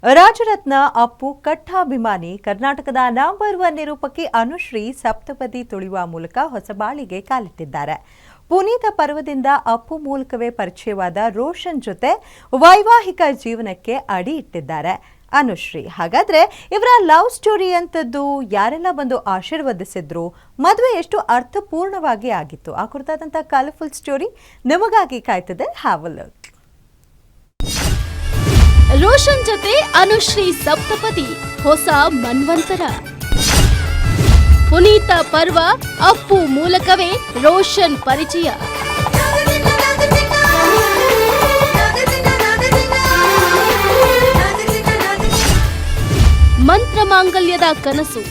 ರಾಜರತ್ನ ಅಪ್ಪು ಕಟ್ಟಾಭಿಮಾನಿ ಕರ್ನಾಟಕದ ನಂಬರ್ 1 ನಿರೂಪಕಿ ಅನುಶ್ರೀ ಸಪ್ತಪದಿ ತುಳಿಯುವ ಮೂಲಕ ಹೊಸ ಬಾಳಿಗೆ ಕಾಲಿಟ್ಟಿದ್ದಾರೆ. ಪುನೀತ ಪರ್ವದಿಂದ ಅಪ್ಪು ಮೂಲಕವೇ ಪರಿಚಯವಾದ ರೋಷನ್ ಜೊತೆ ವೈವಾಹಿಕ ಜೀವನಕ್ಕೆ ಅಡಿ ಇಟ್ಟಿದ್ದಾರೆ ಅನುಶ್ರೀ. ಹಾಗಾದ್ರೆ ಇವರ ಲವ್ ಸ್ಟೋರಿ ಅಂತದ್ದು ಯಾರೆಲ್ಲ ಬಂದು ಆಶೀರ್ವದಿಸಿದ್ರು, ಮದುವೆ ಎಷ್ಟು ಅರ್ಥಪೂರ್ಣವಾಗಿ ಆಗಿತ್ತು, ಆ ಕುರಿತಾದಂಥ ಕಲರ್ಫುಲ್ ಸ್ಟೋರಿ ನಿಮಗಾಗಿ ಕಾಯ್ತಿದೆ. Have a look. ರೋಷನ್ ಜೊತೆ ಅನುಶ್ರೀ ಸಪ್ತಪದಿ ಹೊಸ ಮನ್ವಂತರ. ಪುನೀತ ಪರ್ವ ಅಪ್ಪು ಮೂಲಕವೇ ರೋಷನ್ ಪರಿಚಯ. ಮಂತ್ರ ಮಾಂಗಲ್ಯದ ಕನಸು,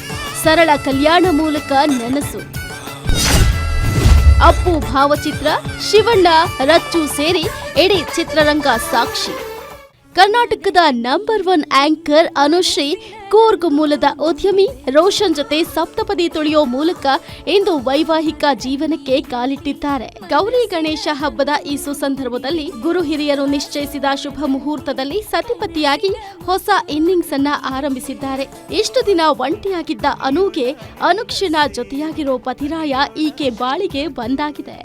ಸರಳ ಕಲ್ಯಾಣ ಮೂಲಕ ನನಸು. ಅಪ್ಪು ಭಾವಚಿತ್ರ, ಶಿವಣ್ಣ ರಚ್ಚು ಸೇರಿ ಇಡೀ ಚಿತ್ರರಂಗ ಸಾಕ್ಷಿ. ಕರ್ನಾಟಕದ ನಂಬರ್ 1 ಆಂಕರ್ ಅನುಶ್ರೀ ಕೂರ್ಗ್ ಮೂಲದ ಉದ್ಯಮಿ ರೋಷನ್ ಜೊತೆ ಸಪ್ತಪದಿ ತುಳಿಯೋ ಮೂಲಕ ಇಂದು ವೈವಾಹಿಕ ಜೀವನಕ್ಕೆ ಕಾಲಿಟ್ಟಿದ್ದಾರೆ. ಗೌರಿ ಗಣೇಶ ಹಬ್ಬದ ಈ ಸುಸಂದರ್ಭದಲ್ಲಿ ಗುರು ಹಿರಿಯರು ನಿಶ್ಚಯಿಸಿದ ಶುಭ ಮುಹೂರ್ತದಲ್ಲಿ ಸತಿಪತಿಯಾಗಿ ಹೊಸ ಇನ್ನಿಂಗ್ಸ್ ಅನ್ನ ಆರಂಭಿಸಿದ್ದಾರೆ. ಇಷ್ಟು ದಿನ ಒಂಟಿಯಾಗಿದ್ದ ಅನುಗೆ ಅನುಕ್ಷಣ ಜೊತೆಯಾಗಿರೋ ಪತಿರಾಯ ಈಕೆ ಬಾಳಿಗೆ ಬಂದಾಗಿದೆ.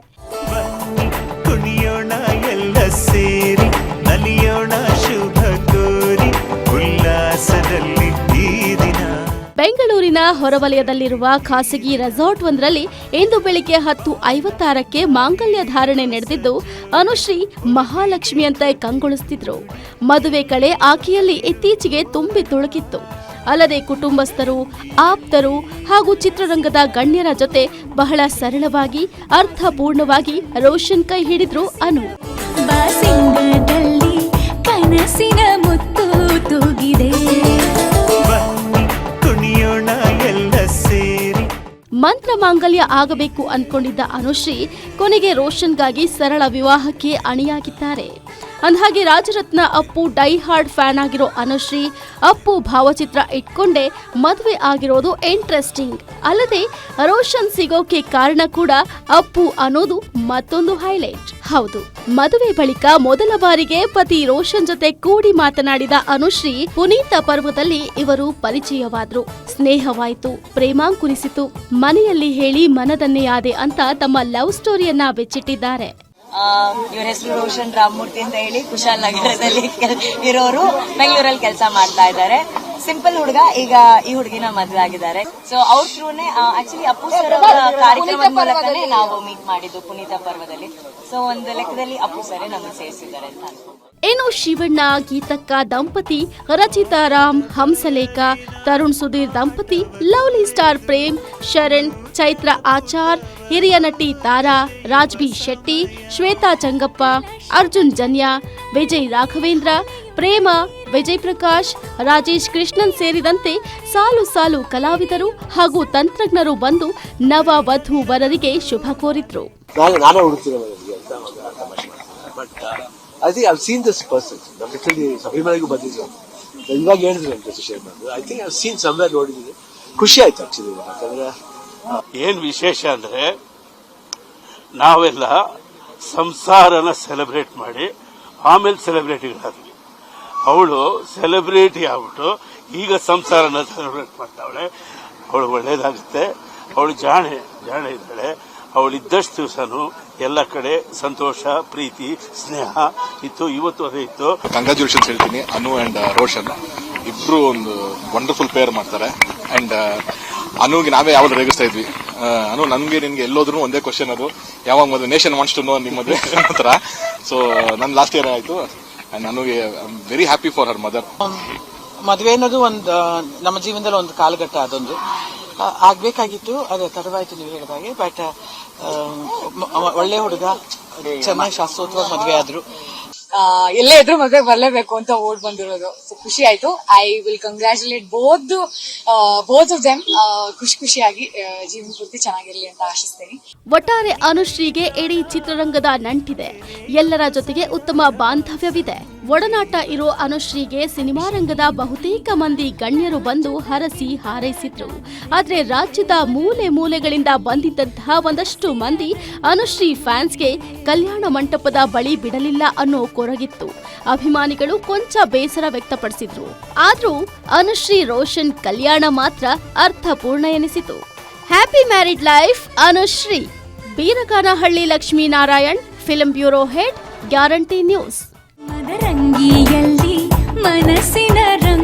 ಬೆಂಗಳೂರಿನ ಹೊರವಲಯದಲ್ಲಿರುವ ಖಾಸಗಿ ರೆಸಾರ್ಟ್ ಒಂದರಲ್ಲಿ ಇಂದು ಬೆಳಿಗ್ಗೆ 10:56ಕ್ಕೆ ಮಾಂಗಲ್ಯ ಧಾರಣೆ ನಡೆದಿದ್ದು ಅನುಶ್ರೀ ಮಹಾಲಕ್ಷ್ಮಿಯಂತೆ ಕಂಗೊಳಿಸುತ್ತಿದ್ರು. ಮದುವೆ ಕಳೆ ಆಕೆಯಲ್ಲಿ ಇತ್ತೀಚೆಗೆ ತುಂಬಿ ತುಳುಕಿತ್ತು. ಅಲ್ಲದೆ ಕುಟುಂಬಸ್ಥರು, ಆಪ್ತರು ಹಾಗೂ ಚಿತ್ರರಂಗದ ಗಣ್ಯರ ಜೊತೆ ಬಹಳ ಸರಳವಾಗಿ ಅರ್ಥಪೂರ್ಣವಾಗಿ ರೋಷನ್ ಕೈ ಹಿಡಿದ್ರು ಅನು. ಕನಸಿನ ಮುತ್ತು ತೂಗಿದೆ. ಮಂತ್ರ ಮಾಂಗಲ್ಯ ಆಗಬೇಕು ಅನ್ಕೊಂಡಿದ್ದ ಅನುಶ್ರೀ ಕೊನೆಗೆ ರೋಷನ್ಗಾಗಿ ಸರಳ ವಿವಾಹಕ್ಕೆ ಅಣಿಯಾಗಿದ್ದಾರೆ. ಅಂದಹಾಗೆ Rajaratna Appu dye hard fan ಆಗಿರೋ ಅನುಶ್ರೀ ಅಪ್ಪು ಭಾವಚಿತ್ರ ಇಟ್ಕೊಂಡೇ ಮದುವೆ ಆಗಿರೋದು ಇಂಟ್ರೆಸ್ಟಿಂಗ್. ಅಲ್ಲದೆ ರೋಷನ್ ಸಿಗೋಕೆ ಕಾರಣ ಕೂಡ ಅಪ್ಪು ಅನ್ನೋದು ಮತ್ತೊಂದು ಹೈಲೈಟ್. ಹೌದು, ಮದುವೆ ಬಳಿಕ ಮೊದಲ ಬಾರಿಗೆ ಪತಿ ರೋಷನ್ ಜೊತೆ ಕೂಡಿ ಮಾತನಾಡಿದ ಅನುಶ್ರೀ ಪುನೀತ ಪರ್ವದಲ್ಲಿ ಇವರು ಪರಿಚಯವಾದ್ರು. ಸ್ನೇಹವಾಯಿತು, ಪ್ರೇಮಾಂಕುರಿಸಿತು, ಮನೆಯಲ್ಲಿ ಹೇಳಿ ಮನದನ್ನೆಯಾದೆ ಅಂತ ತಮ್ಮ ಲವ್ ಸ್ಟೋರಿಯನ್ನ ಬೆಚ್ಚಿಟ್ಟಿದ್ದಾರೆ. ಇವ್ರ ಹೆಸರು ರೋಷನ್ ರಾಮಮೂರ್ತಿ ಅಂತ ಹೇಳಿ ಕುಶಾಲ್ ನಗರದಲ್ಲಿ ಇರೋರು, ಬೆಂಗಳೂರಲ್ಲಿ ಕೆಲಸ ಮಾಡ್ತಾ ಇದ್ದಾರೆ. ಸಿಂಪಲ್ ಹುಡುಗ. ಈಗ ಈ ಹುಡುಗಿನ ಮದುವೆ ಆಗಿದ್ದಾರೆ. ಸೊ ಅವ್ರ ಥ್ರೂನೇ ಆಕ್ಚುಲಿ ಅಪ್ಪು ಸರ್ ಅವರ ಕಾರ್ಯಕ್ರಮದ ಮೂಲಕನೇ ನಾವು ಮೀಟ್ ಮಾಡಿದ್ದು ಪುನೀತ ಪರ್ವದಲ್ಲಿ. ಸೊ ಒಂದು ಲೆಕ್ಕದಲ್ಲಿ ಅಪ್ಪು ಸರೇ ನಮ್ಮನ್ನು ಸೇರಿಸಿದ್ದಾರೆ ಅಂತ ಅನ್ಕೊಂಡು. ಇನ್ನು ಶಿವಣ್ಣ, ಗೀತಕ್ಕ ದಂಪತಿ, ರಚಿತಾ ರಾಮ್, ಹಂಸಲೇಖ, ತರುಣ್ ಸುಧೀರ್ ದಂಪತಿ, ಲವ್ಲಿ ಸ್ಟಾರ್ ಪ್ರೇಮ್, ಶರಣ್, ಚೈತ್ರ ಆಚಾರ್, ಹಿರಿಯ ನಟಿ ತಾರಾ, ರಾಜ್ಬಿ ಶೆಟ್ಟಿ, ಶ್ವೇತಾ ಚಂಗಪ್ಪ, ಅರ್ಜುನ್ ಜನ್ಯ, ವಿಜಯ್ ರಾಘವೇಂದ್ರ, ಪ್ರೇಮ, ವಿಜಯ್ ಪ್ರಕಾಶ್, ರಾಜೇಶ್ ಕೃಷ್ಣನ್ ಸೇರಿದಂತೆ ಸಾಲು ಸಾಲು ಕಲಾವಿದರು ಹಾಗೂ ತಂತ್ರಜ್ಞರು ಬಂದು ನವ ವಧು ವರರಿಗೆ ಶುಭ ಕೋರಿದ್ರು. I think I've seen this person. Literally, Sabrimaligu ಬಂದಿದ್ರು. ಇವಾಗ ಹೇಳಿದ್ರು ಅಂತ ಶೇರ್ ಮಾಡಿದ್ರು. I think I've seen somewhere ನೋಡಿದ್ದೀನಿ. ಖುಷಿ ಆಯ್ತು ಆಕ್ಚುಲಿ. ಯಾಕಂದ್ರೆ ಏನ್ ವಿಶೇಷ ಅಂದ್ರೆ ನಾವೆಲ್ಲ ಸಂಸಾರನ ಸೆಲೆಬ್ರೇಟ್ ಮಾಡಿ ಆಮೇಲೆ ಸೆಲೆಬ್ರಿಟಿಗಳಾದ್ವಿ. ಅವಳು ಸೆಲೆಬ್ರಿಟಿ ಆಗ್ಬಿಟ್ಟು ಈಗ ಸಂಸಾರನ ಸೆಲೆಬ್ರೇಟ್ ಮಾಡ್ತಾವಳೆ. ಅವಳು ಒಳ್ಳೇದಾಗುತ್ತೆ. ಅವಳು ಜಾಣೆ ಇದ್ದಾಳೆ. ಅವಳಿದ್ದಷ್ಟು ದಿವಸನು ಎಲ್ಲ ಕಡೆ ಸಂತೋಷ, ಪ್ರೀತಿ, ಸ್ನೇಹ ಇತ್ತು. ಇವತ್ತು ಅದೇ ಇತ್ತು. ಕಂಗ್ರಾಚುಲೇಷನ್ಸ್ ಹೇಳ್ತೀನಿ. ಅನು ಅಂಡ್ ರೋಷನ್ ಇಬ್ರು ಒಂದು ವಂಡರ್ಫುಲ್ ಪೇರ್ ಮಾಡ್ತಾರೆ. ಅಂಡ್ ಅನುಗೆ ನಾವೇ ಯಾವಾಗ ರೇಗಿಸ್ತಾ ಇದ್ವಿ, ಅನು ನನ್ಗೆ ನಿನ್ಗೆ ಎಲ್ಲೋದ್ರು ಒಂದೇ ಕ್ವಶನ್, ಅದು ಯಾವಾಗ ಮದುವೆ, ನೇಷನ್ ವಾಂಟ್ಸ್ ಟು ನೋ ನಿಮ್ಮ ಮದುವೆ ತರ. ಸೊ ನನ್ ಲಾಸ್ಟ್ ಇಯರ್ ಆಯ್ತು. ಅಂಡ್ ಅನುಗೆ I am very happy for her mother. ಮದುವೆ ಅನ್ನೋದು ಒಂದು ನಮ್ಮ ಜೀವನದಲ್ಲಿ ಒಂದು ಕಾಲಘಟ್ಟ, ಅದೊಂದು ಆಗ್ಬೇಕಾಗಿತ್ತು. ಅದು ತಡವಾಯ್ತು ನೀವು ಹೇಳಿದಾಗೆ. ಬಟ್ ಒಳ್ಳೆ ಹುಡುಗ, ಚೆನ್ನಾಗಿ ಶಾಸ್ತ್ರೋತ್ವಾಗಿ ಮದುವೆ ಆದ್ರು. ಎಲ್ಲೇ ಇದ್ರು ಮದುವೆ ಬರ್ಲೇಬೇಕು ಅಂತ ಓಡ್ ಬಂದಿರೋದು. ಖುಷಿ ಆಯ್ತು. I will congratulate both of them. ಖುಷಿಯಾಗಿ ಜೀವನ ಪೂರ್ತಿ ಚೆನ್ನಾಗಿರ್ಲಿ ಅಂತ ಆಶಿಸ್ತೇನೆ. ಒಟ್ಟಾರೆ ಅನುಶ್ರೀಗೆ ಇಡೀ ಚಿತ್ರರಂಗದ ನಂಟಿದೆ. ಎಲ್ಲರ ಜೊತೆಗೆ ಉತ್ತಮ ಬಾಂಧವ್ಯವಿದೆ. ಒಡನಾಟ ಇರೋ ಅನುಶ್ರೀಗೆ ಸಿನಿಮಾ ರಂಗದ ಬಹುತೇಕ ಮಂದಿ ಗಣ್ಯರು ಬಂದು ಹರಸಿ ಹಾರೈಸಿದ್ರು. ಆದರೆ ರಾಜ್ಯದ ಮೂಲೆ ಮೂಲೆಗಳಿಂದ ಬಂದಿದ್ದಂತಹ ಒಂದಷ್ಟು ಮಂದಿ ಅನುಶ್ರೀ ಫ್ಯಾನ್ಸ್ಗೆ ಕಲ್ಯಾಣ ಮಂಟಪದ ಬಳಿ ಬಿಡಲಿಲ್ಲ ಅನ್ನೋ ಕೊರಗಿತ್ತು. ಅಭಿಮಾನಿಗಳು ಕೊಂಚ ಬೇಸರ ವ್ಯಕ್ತಪಡಿಸಿದ್ರು. ಆದ್ರೂ ಅನುಶ್ರೀ ರೋಷನ್ ಕಲ್ಯಾಣ ಮಾತ್ರ ಅರ್ಥಪೂರ್ಣ ಎನಿಸಿತು. Happy married life Anushree. Beeraganahalli Lakshminarayan, film bureau head, guarantee news. ಮದರಂಗಿಯಲ್ಲಿ ಮನಸ್ಸಿನ ರಂಗ